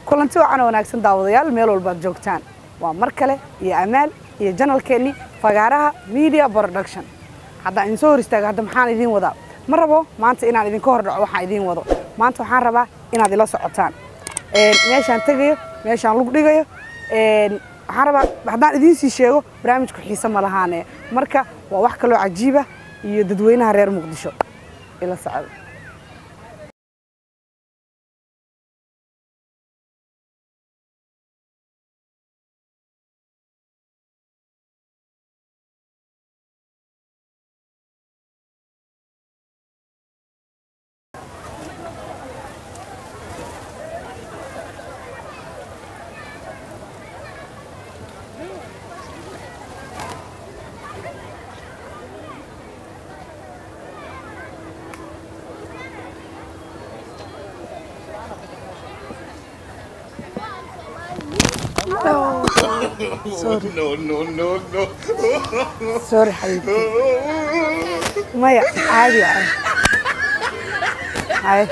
kulanti wacan wanaagsan daawadayaal meel walba joogtaan waa mar kale iyo amaal iyo channelkeeni fagaaraha media production hadda in soo hor istaaga hadda maxaan idin wadaa ma rabo maanta inaan idin ka hor dhaco waxaan idin wado maanta waxaan rabaa inaad ila socotaan meeshaan tagayo meeshaan lug dhigayo waxaan rabaa haddaan idin sii sheego barnaamijku xiiso ma lahaane marka waa wax kale oo cajiib ah iyo dadweynaha reer Muqdisho ila socdo No. Sorry حبيبتي. مايا عادي هاي.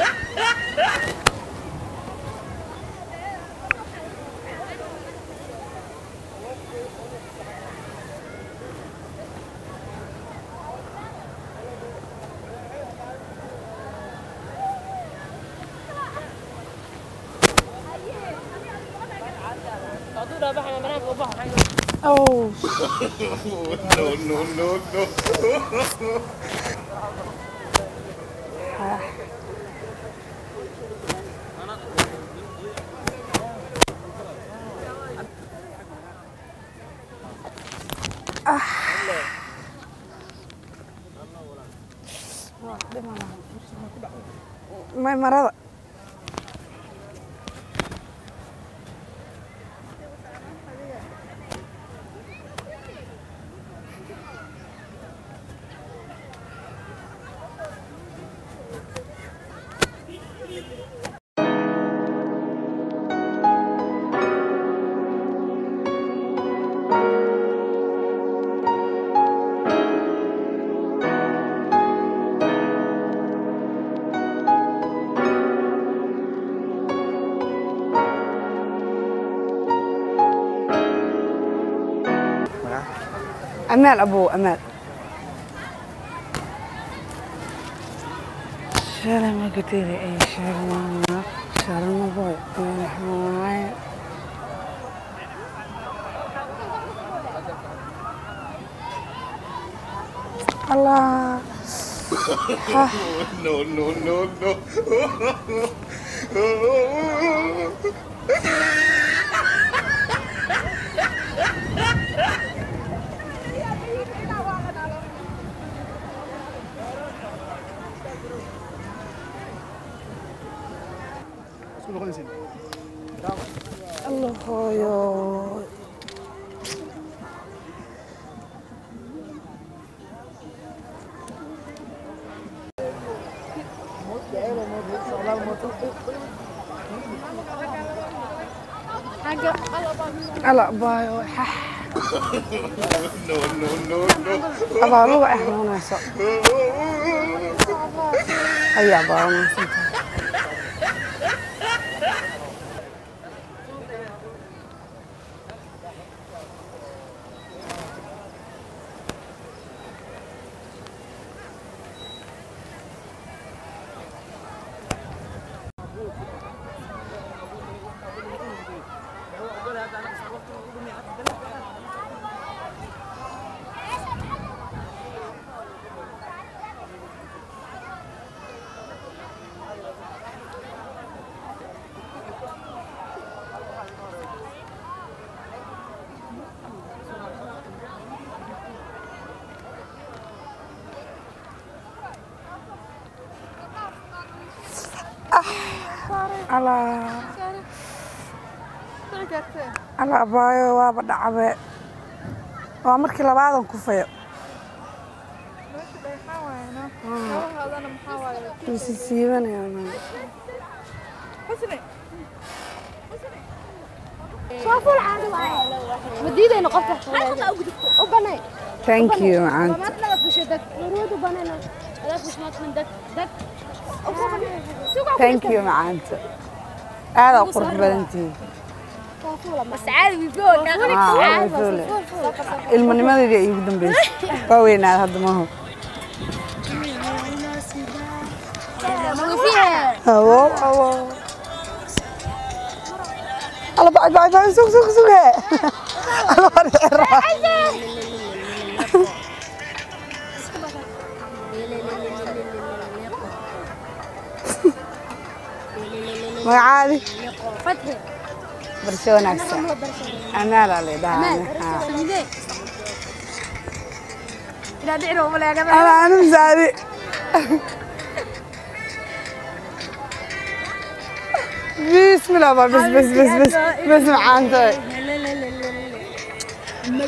Oh. No. ما مرض أمال أبو أمال شارع ما قلت لي أي شارع ما بوي الله No. الله يا لا باي No. أبغى لو إحنا ناس أيا باي على بايو وابد عباء وامرك لبعضهم كفاية بس سيبني يا مان شوفوا العادي مديدة نقطة وبني thank you معانت ما تنفش دك ورود وبنينا لا مش ما من دك thank you معانت هذا قرب بلنتي بس عادي بيفوق عادي المنمذ اللي يقدم بيش قوينا هذا ما هو وفيها أوه الله باي سوق الله بريرة ما عادي فتحي برشلونة أحسن أنا لا لي ده لا دعوا ولا يا جماعة أنا مزعلي بسم الله بس معانتي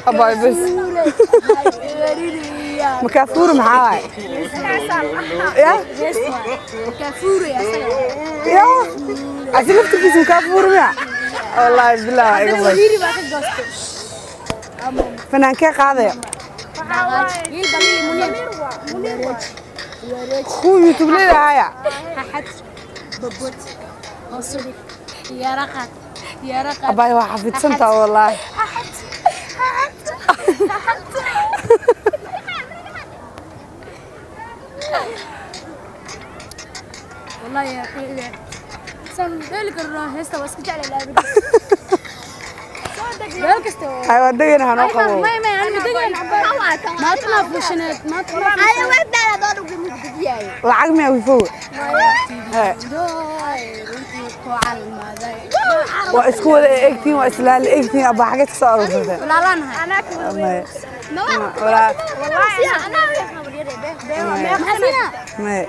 أباي بس مكافور معاي يا كافور يا يا أسلفت كيس مكافور معي والله بالله يقبل فنان كي قاضي خوي يوتيوب لي هايا يا رقت أباي وحفظت سنتا والله والله يا أخي سام ذلك الراهي استوى اسكت على الأبد ذلك استوى أيوة دقينا هنوقفه ما أنا مدقن ما تنافسنت ما تنافس أيوة ودنا دور بمدقية العقل ما يفوق واسكو اكتين واسلال اكتين ابا حاجات صاروا لا لا انا ولا والله انا ما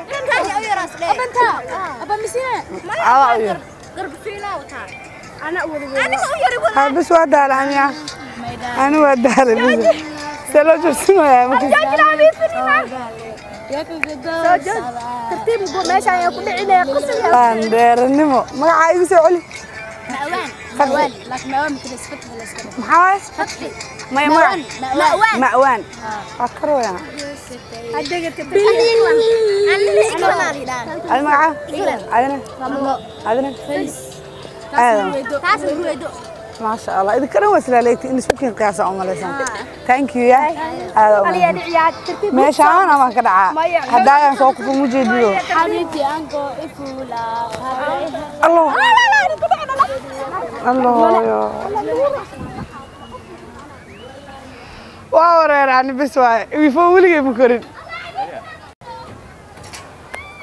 ابا مسينا قرب فينا وتعال انا اول بس ودها العميا انا ودها بس سلو جسمه يا ممكن ترتيب ماشي يا كل عيله قصر اندير نمو ما عايز يسولي مأوان لكن مأوان مثل فتحي ولا اسكت محاوي فتحي مأوان مأوان فكروا يا أنا معاه أذن ما شاء الله إذا كانوا وسلالتي إني سوكين قياسة أم لسان ثانك يو يا هذا ماشي أنا ما كدعاء هدايا سوق في مجيبيو حبيبتي أنكو إفولا الله الله يا واو راني بس واي ويفولي مكرين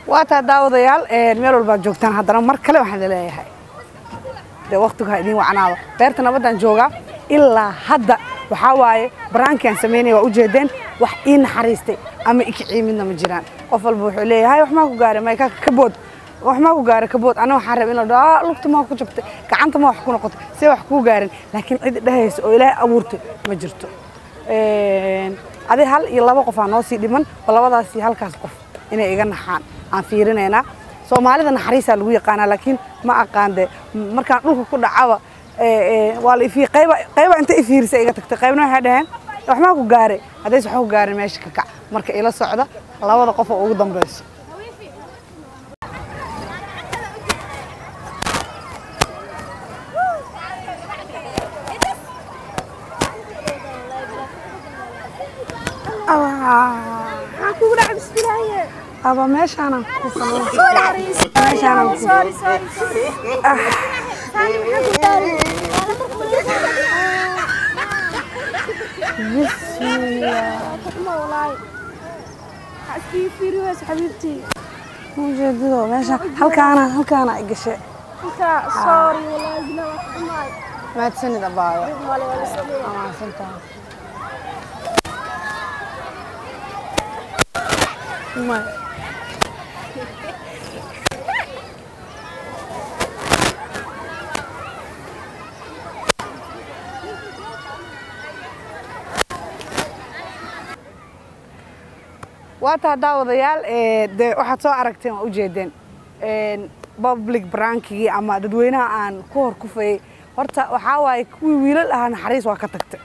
واتا داوديال meel walba joogtaan haddana mar kale waxaan leeyahay de waqtiga idin wacnaado beerta nabadan jooga ilaa hadda waxa waaye baraankan sameynay waa u jeedeen wax in xariistay ama ikiciimidna ma jiraan qof walba wuxuu leeyahay wax ma ku gaaray ma ka bood wax ma ku gaaray ka bood ana waxaan rabay in la dhaho lugta ma ku jabtay gacanta ma wax ku noqotay si wax ku gaarin laakiin cid dhahayso oo ilaahay abuurtay ma jirto adi hal iyo laba qof aan noo sii dhiman labadaas halkaas qof inay iga naxaan aan fiirinayna Soomaalida naxariisa lagu yaqaan laakiin ma aqaande markaan dhulka ku dhacaba waa la ifii qayba inta ifiirsay iga tagtay qaybna waxa dhahan wax ma ku gaaray haday wax ku gaaray meesha ka kac marka ila socda labada qof oo ugu dambeeyso aku udah habis bilangnya aba meeshaan ku sorry حبيبتي موجودة ماشي هلكانا اقشي سوري والله ما تسند ابايا ما سنتها ما waata daawadayaal de waxaad soo aragteen oo u jeedeen public brankigi ama dadweynaha aan ku hor kufay horta waxaa waaye kuwii wiilal ahaa naxariis waa ka tagtay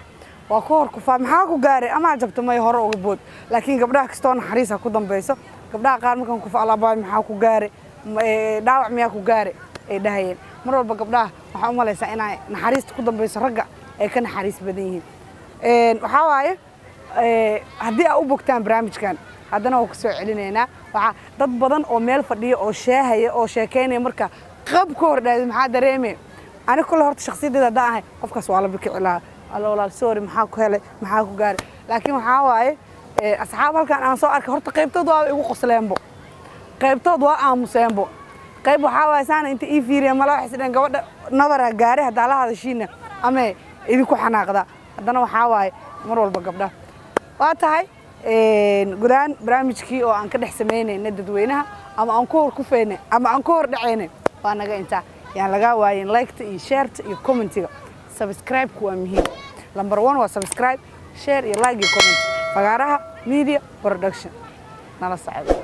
waa ku hor kufaa maxaa ku gaaray ama jabto may hore uga bood laakiin gabdhaha kastoo naxariisa ku dambayso gabdhaha qaar markaan ku faalaabay maxaa ku gaaray dhaawac miyaa ku gaaray ay dhahayeen mar walba gabdhaha waxaa u malaysaa inay naxariista ku dambayso ragga ay ka naxariis badan yihiin waxaa waaye haddii aad u bogtaan barnaamijkan haddana waa ku soo celinaynaa waxaa dad badan oo meel fadhiya oo sheehaya oo sheekaynaya marka qab ka hor dhaadi maxaa dareemay aniga kule horta shakhsiyadeeda haddaan ahay qofkaas waa la bikici lahaa alla walaal sorry maxaa ku helay maxaa ku gaaray laakiin waxaa waaye asxaab halkan aan soo arkay horta qaybtood waa igu qosleenbo qaybtood waa aamuseenbo qayb waxaa waaye saana inta ii fiiriya mala waxay sideen gabadha nabara gaaray haddaa la hadashiina ama idinku xanaaqda haddana waxaa waaye mar walba gabdhaha waa tahay gudaan barnaamijkii oo aan ka dhex samaynayna dadweynaha ama aan ku hor kufeynay ama aan ku hor dhacaynay waa naga intaa yaan lagaa waayin like-ta iyo share-ta iyo commentiga subscribe-ku waa muhiim number 1 waa subscribe share iyo like iyo comment fagaaraha media production nala socdo